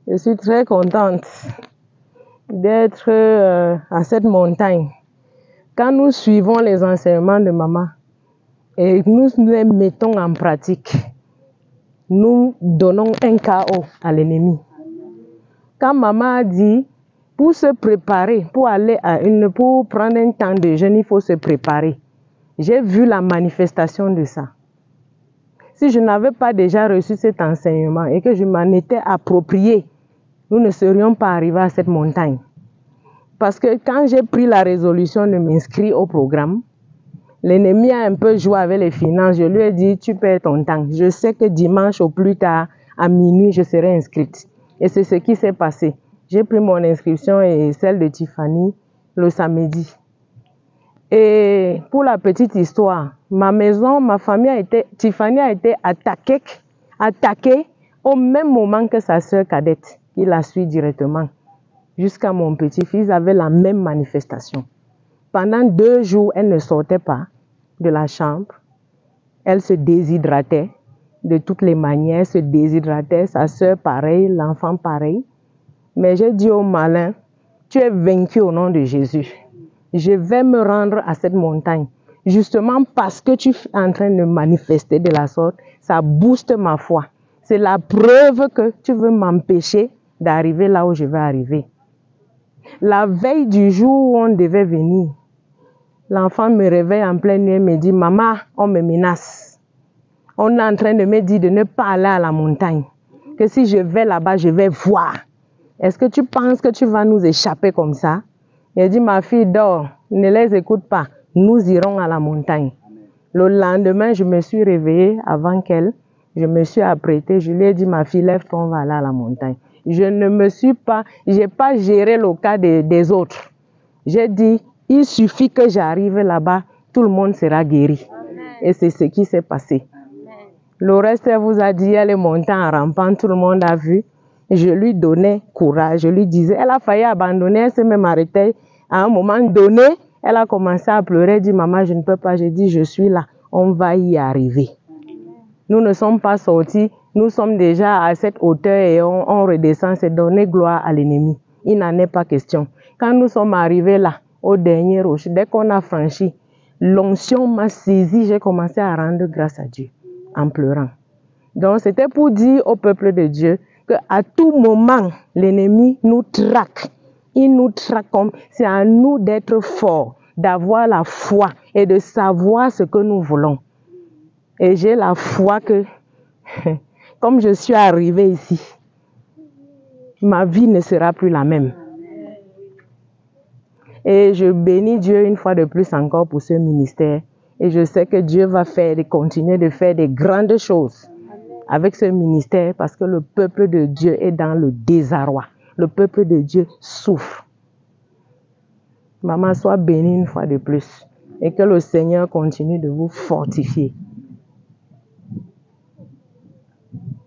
Je suis très contente d'être à cette montagne. Quand nous suivons les enseignements de maman et nous les mettons en pratique, nous donnons un chaos à l'ennemi. Quand maman a dit, pour se préparer, pour prendre un temps de jeûne, il faut se préparer. J'ai vu la manifestation de ça. Si je n'avais pas déjà reçu cet enseignement et que je m'en étais approprié, nous ne serions pas arrivés à cette montagne. Parce que quand j'ai pris la résolution de m'inscrire au programme, l'ennemi a un peu joué avec les finances. Je lui ai dit, tu perds ton temps. Je sais que dimanche au plus tard, à minuit, je serai inscrite. Et c'est ce qui s'est passé. J'ai pris mon inscription et celle de Tiffany le samedi. Et pour la petite histoire, Tiffany a été attaquée au même moment que sa sœur cadette, qui la suit directement. Jusqu'à mon petit-fils avait la même manifestation. Pendant 2 jours, elle ne sortait pas de la chambre. Elle se déshydratait de toutes les manières, se déshydratait. Sa sœur pareil, l'enfant pareil. Mais j'ai dit au malin, tu es vaincu au nom de Jésus. Je vais me rendre à cette montagne. Justement parce que tu es en train de manifester de la sorte, ça booste ma foi. C'est la preuve que tu veux m'empêcher d'arriver là où je vais arriver. La veille du jour où on devait venir, l'enfant me réveille en pleine nuit et me dit, maman, on me menace. On est en train de me dire de ne pas aller à la montagne. Que si je vais là-bas, je vais voir. Est-ce que tu penses que tu vas nous échapper comme ça? Il dit, ma fille, dors, ne les écoute pas. Nous irons à la montagne. Le lendemain, je me suis réveillée avant qu'elle. Je me suis apprêtée. Je lui ai dit, ma fille, lève-toi, on va aller à la montagne. Je n'ai pas géré le cas des autres. J'ai dit, il suffit que j'arrive là-bas, tout le monde sera guéri. Amen. Et c'est ce qui s'est passé. Amen. Le reste, elle vous a dit, elle est montée en rampant, tout le monde a vu. Je lui donnais courage, je lui disais, elle a failli abandonner, elle s'est même arrêtée. À un moment donné, elle a commencé à pleurer, elle dit, maman, je ne peux pas. J'ai dit, je suis là, on va y arriver. Nous ne sommes pas sortis, nous sommes déjà à cette hauteur et on redescend, c'est donner gloire à l'ennemi. Il n'en est pas question. Quand nous sommes arrivés là, au dernier rocher, dès qu'on a franchi, l'onction m'a saisi, j'ai commencé à rendre grâce à Dieu en pleurant. Donc c'était pour dire au peuple de Dieu qu'à tout moment, l'ennemi nous traque. Il nous traque comme c'est à nous d'être forts, d'avoir la foi et de savoir ce que nous voulons. Et j'ai la foi que, comme je suis arrivée ici, ma vie ne sera plus la même. Et je bénis Dieu une fois de plus encore pour ce ministère. Et je sais que Dieu va continuer de faire des grandes choses avec ce ministère parce que le peuple de Dieu est dans le désarroi. Le peuple de Dieu souffre. Maman, sois bénie une fois de plus et que le Seigneur continue de vous fortifier.